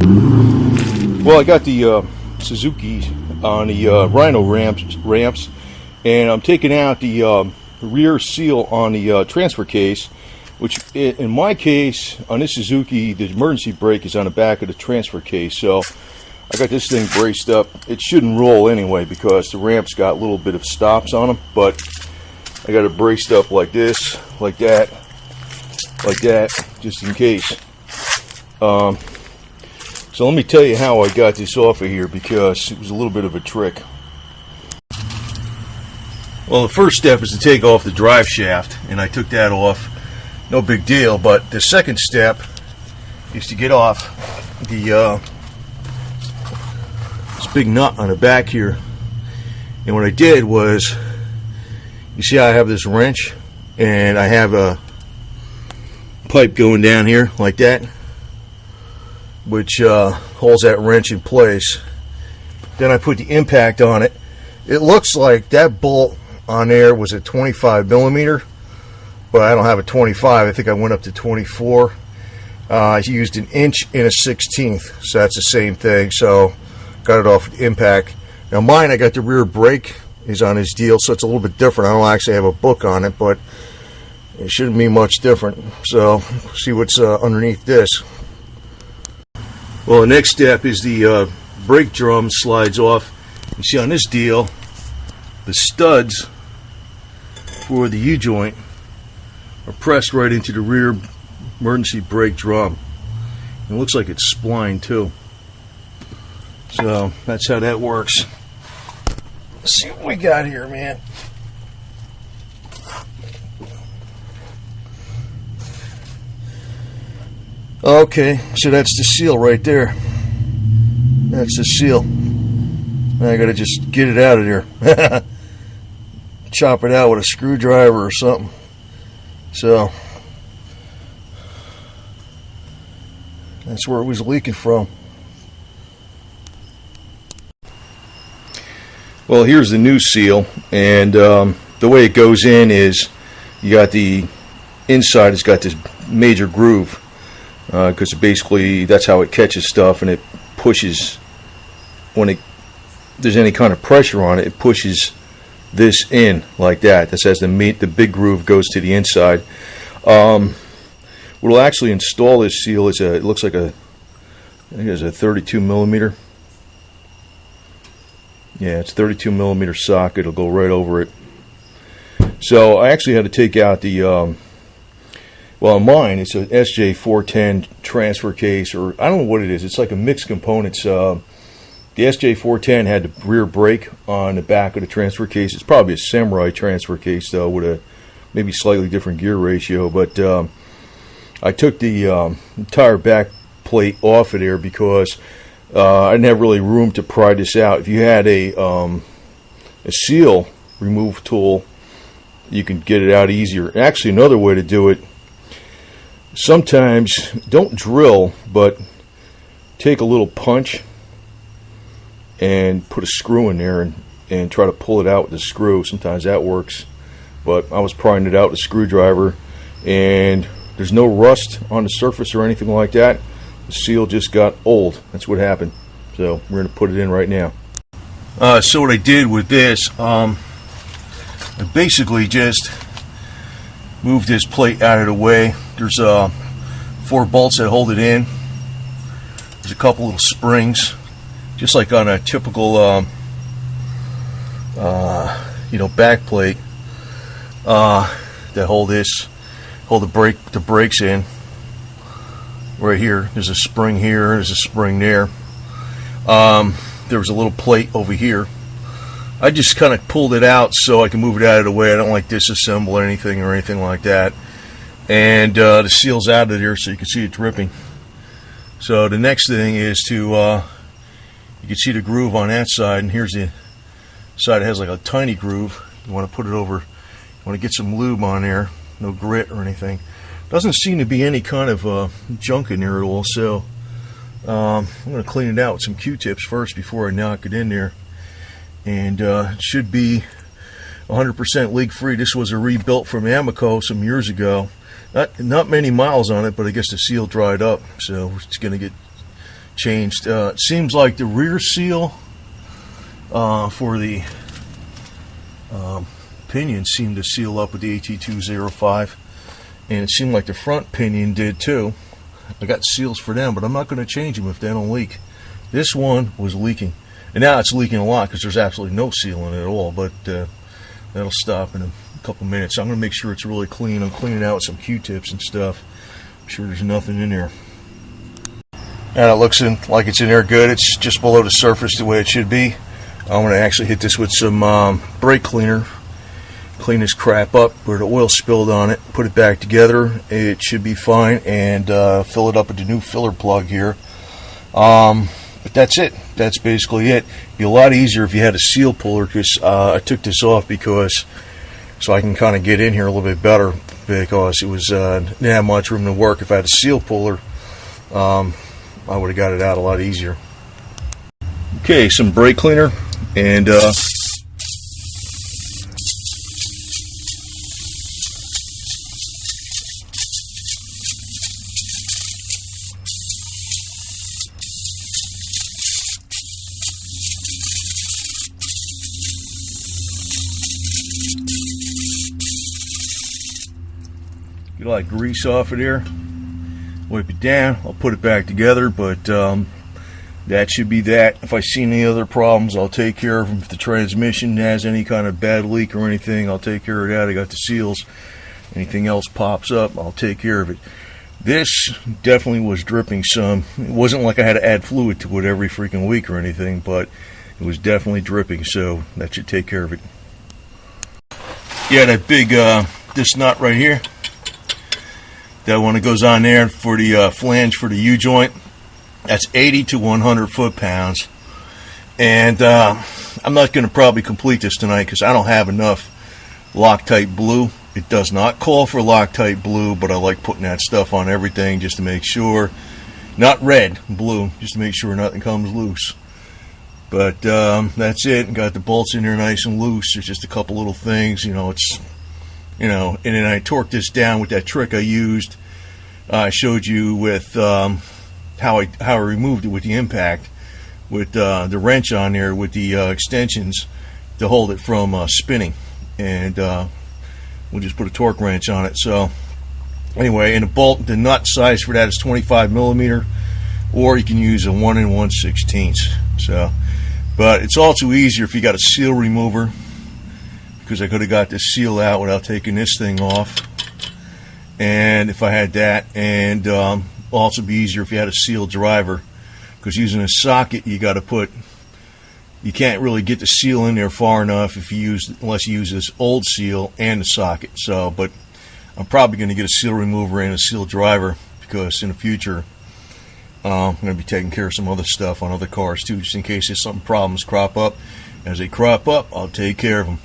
Well, I got the Suzuki on the Rhino ramps, and I'm taking out the rear seal on the transfer case, which in my case, on this Suzuki, the emergency brake is on the back of the transfer case. So I got this thing braced up. It shouldn't roll anyway because the ramp's got a little bit of stops on them, but I got it braced up like this, like that, just in case. So let me tell you how I got this off of here, because it was a little bit of a trick. Well, the first step is to take off the drive shaft, and I took that off. No big deal, but the second step is to get off the this big nut on the back here. And what I did was, you see how I have this wrench, and I have a pipe going down here like that, which holds that wrench in place. Then I put the impact on it. It looks like that bolt on there was a 25 millimeter, but I don't have a 25. I think I went up to 24. I used 1 inch and a 1/16, so that's the same thing. So got it off with impact. Now mine, I got the rear brake is on this deal, so it's a little bit different. I don't actually have a book on it, but it shouldn't be much different. So see what's underneath this. Well, the next step is the brake drum slides off. You see on this deal, the studs for the U-joint are pressed right into the rear emergency brake drum. It looks like it's splined too. So that's how that works. Let's see what we got here, man. Okay, so that's the seal right there. That's the seal. I gotta just get it out of there. Chop it out with a screwdriver or something. So that's where it was leaking from. Well, here's the new seal, and the way it goes in is you got the inside, it's got this major groove. Because basically that's how it catches stuff, and it pushes, when there's any kind of pressure on it, it pushes this in like that. This has the big groove goes to the inside. What'll actually install this seal is it looks like I think it's a 32 millimeter. Yeah, it's 32 millimeter socket. It'll go right over it. So I actually had to take out the well, mine, it's a SJ410 transfer case, or I don't know what it is. It's like a mixed components. The SJ410 had the rear brake on the back of the transfer case. It's probably a Samurai transfer case, though, with a maybe slightly different gear ratio. But I took the entire back plate off of there because I didn't have really room to pry this out. If you had a seal remove tool, you can get it out easier. Actually, another way to do it, sometimes don't drill, but take a little punch and put a screw in there and try to pull it out with the screw. Sometimes that works, but I was prying it out with a screwdriver, and there's no rust on the surface or anything like that. The seal just got old. That's what happened. So we're going to put it in right now. So what I did with this, I basically just moved this plate out of the way. There's 4 bolts that hold it in. There's a couple little springs, just like on a typical back plate, that hold the brakes in. Right here, there's a spring here, there's a spring there. There was a little plate over here. I just kind of pulled it out so I can move it out of the way. I don't like disassemble anything or anything like that. And the seal's out of there so you can see it dripping. So the next thing is to, you can see the groove on that side, and here's the side that has like a tiny groove. You want to put it over, you want to get some lube on there, no grit or anything. Doesn't seem to be any kind of junk in there at all, so I'm going to clean it out with some Q-tips first before I knock it in there. And it should be 100% leak free. This was a rebuilt from Amico some years ago. Not many miles on it, but I guess the seal dried up, so it's going to changed. It seems like the rear seal for the pinion seemed to seal up with the AT205, and it seemed like the front pinion did too. I got seals for them, but I'm not going to change them if they don't leak. This one was leaking, and now it's leaking a lot because there's absolutely no seal in it at all, but that'll stop in a couple minutes. So I'm going to make sure it's really clean. I'm cleaning out with some Q-tips and stuff. I'm sure there's nothing in there. And it looks like it's in there good. It's just below the surface the way it should be. I'm going to actually hit this with some brake cleaner. Clean this crap up where the oil spilled on it. Put it back together. It should be fine. And fill it up with the new filler plug here. But that's it. That's basically it. It'd be a lot easier if you had a seal puller, because I took this off so I can kind of get in here a little bit better, because it was didn't have much room to work. If I had a seal puller, I would have got it out a lot easier. Okay, some brake cleaner, and get all that grease off of there. Wipe it down. I'll put it back together, but that should be that. If I see any other problems, I'll take care of them. If the transmission has any kind of bad leak or anything, I'll take care of that. I got the seals. Anything else pops up, I'll take care of it. This definitely was dripping some. It wasn't like I had to add fluid to it every freaking week or anything, but it was definitely dripping, so that should take care of it. Yeah, that big this nut right here, that one that goes on there for the flange for the U-joint, that's 80 to 100 foot-pounds. And I'm not going to probably complete this tonight because I don't have enough Loctite blue. It does not call for Loctite blue, but I like putting that stuff on everything just to make sure. Not red, blue, just to make sure nothing comes loose. But that's it. Got the bolts in there nice and loose. There's just a couple little things, and then I torqued this down with that trick I used. I showed you with how I removed it with the impact, with the wrench on there with the extensions to hold it from spinning, and we'll just put a torque wrench on it. So anyway, and the nut size for that is 25 millimeter, or you can use a 1 1/16. So, but it's also easier if you got a seal remover, because I could have got this seal out without taking this thing off. And if I had that, and also be easier if you had a seal driver, because using a socket, you can't really get the seal in there far enough unless you use this old seal and the socket. So, but I'm probably going to get a seal remover and a seal driver, because in the future I'm going to be taking care of some other stuff on other cars too, just in case there's some problems crop up. As they crop up, I'll take care of them.